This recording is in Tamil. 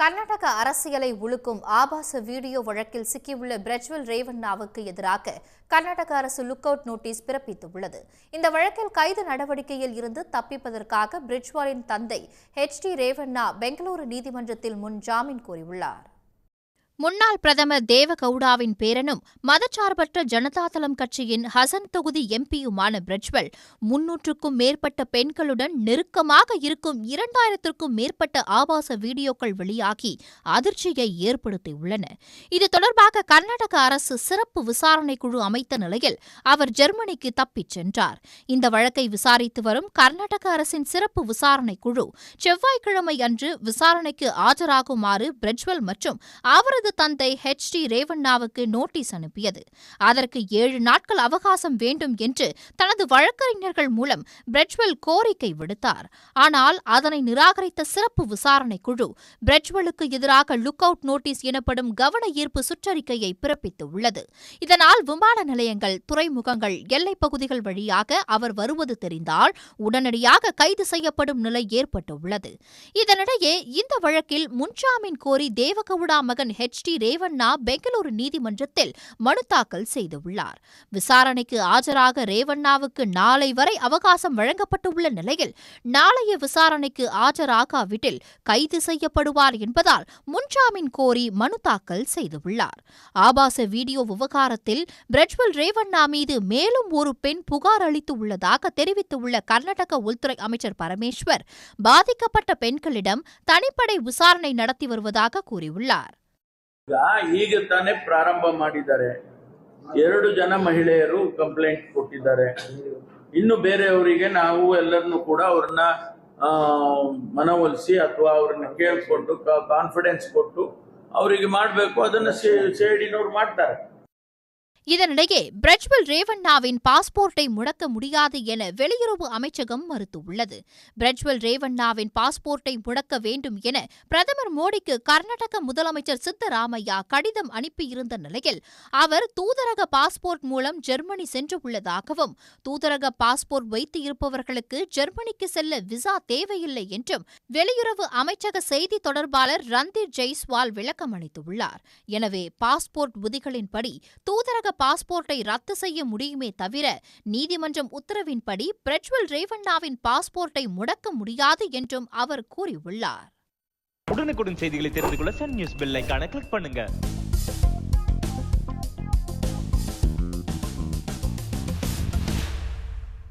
கர்நாடக அரசியலை உலுக்கும் ஆபாச வீடியோ வழக்கில் சிக்கியுள்ள பிரஜ்வல் ரேவண்ணாவுக்கு எதிராக கர்நாடக அரசு லுக் அவுட் நோட்டீஸ் பிறப்பித்துள்ளது. இந்த வழக்கில் கைது நடவடிக்கையில் இருந்து தப்பிப்பதற்காக பிரஜ்வாலின் தந்தை HD ரேவண்ணா பெங்களூரு நீதிமன்றத்தில் முன் ஜாமீன் கோரியுள்ளார். முன்னாள் பிரதமர் தேவகவுடாவின் பேரனும் மதச்சார்பற்ற ஜனதாதளம் கட்சியின் ஹசன் தொகுதி எம்பியுமான பிரஜ்வல் 300க்கும் மேற்பட்ட பெண்களுடன் நெருக்கமாக இருக்கும் 2000த்திற்கும் மேற்பட்ட ஆபாச வீடியோக்கள் வெளியாகி அதிர்ச்சியை ஏற்படுத்தியுள்ளன. இது தொடர்பாக கர்நாடக அரசு சிறப்பு விசாரணை குழு அமைத்த நிலையில் அவர் ஜெர்மனிக்கு தப்பிச் சென்றார். இந்த வழக்கை விசாரித்து வரும் கர்நாடக அரசின் சிறப்பு விசாரணை குழு செவ்வாய்க்கிழமை அன்று விசாரணைக்கு ஆஜராகுமாறு பிரஜ்வல் மற்றும் அவரது தந்தை HD ரேவண்ணாவுக்கு நோட்டீஸ் அனுப்பியது. அதற்கு 7 நாட்கள் அவகாசம் வேண்டும் என்று தனது வழக்கறிஞர்கள் மூலம் பிரஜ்வல் கோரிக்கை விடுத்தார். ஆனால் அதனை நிராகரித்த சிறப்பு விசாரணை குழு பிரஜ்வலுக்கு எதிராக லுக் அவுட் நோட்டீஸ் எனப்படும் கவன ஈர்ப்பு சுற்றறிக்கையை பிறப்பித்துள்ளது. இதனால் விமான நிலையங்கள், துறைமுகங்கள், எல்லைப் பகுதிகள் வழியாக அவர் வருவது தெரிந்தால் உடனடியாக கைது செய்யப்படும் நிலை ஏற்பட்டுள்ளது. இதனிடையே இந்த வழக்கில் முன்ஜாமீன் கோரி தேவகவுடா மகன் HD ரேவண்ணா பெங்களூரு நீதிமன்றத்தில் மனு தாக்கல் செய்துள்ளார். விசாரணைக்கு ஆஜராக ரேவண்ணாவுக்கு நாளை வரை அவகாசம் வழங்கப்பட்டுள்ள நிலையில் நாளைய விசாரணைக்கு ஆஜராகாவிட்டில் கைது செய்யப்படுவார் என்பதால் முன்ஜாமீன் கோரி மனு தாக்கல் செய்துள்ளார். ஆபாச வீடியோ விவகாரத்தில் பிரஜ்வல் ரேவண்ணா மீது மேலும் ஒரு பெண் புகார் அளித்துள்ளதாக தெரிவித்துள்ள கர்நாடக உள்துறை அமைச்சர் பரமேஸ்வர், பாதிக்கப்பட்ட பெண்களிடம் தனிப்படை விசாரணை நடத்தி வருவதாக கூறியுள்ளார். ಈಗ ತಾನೇ ಪ್ರಾರಂಭ ಮಾಡಿದ್ದಾರೆ. 2 ಜನ ಮಹಿಳೆಯರು ಕಂಪ್ಲೇಂಟ್ ಕೊಟ್ಟಿದ್ದಾರೆ. ಇನ್ನು ಬೇರೆಯವರಿಗೆ ನಾವು ಎಲ್ಲರನ್ನು ಕೂಡ ಅವ್ರನ್ನ ಮನವೊಲಿಸಿ ಅಥವಾ ಅವ್ರನ್ನ ಕೇಳಿಕೊಂಡು ಕಾನ್ಫಿಡೆನ್ಸ್ ಕೊಟ್ಟು ಅವರಿಗೆ ಮಾಡಬೇಕು. ಅದನ್ನ ಸೇಡಿನವರು ಮಾಡ್ತಾರೆ. இதனிடையே பிரஜ்வல் ரேவண்ணாவின் பாஸ்போர்ட்டை முடக்க முடியாது என வெளியுறவு அமைச்சகம் மறுத்துள்ளது. பிரஜ்வல் ரேவண்ணாவின் பாஸ்போர்ட்டை முடக்க வேண்டும் என பிரதமர் மோடிக்கு கர்நாடக முதலமைச்சர் சித்தராமையா கடிதம் அனுப்பியிருந்த நிலையில் அவர் தூதரக பாஸ்போர்ட் மூலம் ஜெர்மனி சென்றுள்ளதாகவும் தூதரக பாஸ்போர்ட் வைத்து இருப்பவர்களுக்கு ஜெர்மனிக்கு செல்ல விசா தேவையில்லை என்றும் வெளியுறவு அமைச்சக செய்தி தொடர்பாளர் ரந்தீர் ஜெய்ஸ்வால் விளக்கம் அளித்துள்ளார். எனவே பாஸ்போர்ட் விதிகளின்படி தூதரக பாஸ்போர்ட்டை ரத்து செய்ய முடியுமே தவிர நீதிமன்றம் உத்தரவின்படி பிரஜ்வல் ரேவண்ணாவின் பாஸ்போர்ட்டை முடக்க முடியாது என்றும் அவர் கூறியுள்ளார். உடனுக்குடன் செய்திகளை தெரிந்து கொள்ள சன் நியூஸ் பெல் ஐகானை கிளிக் பண்ணுங்க.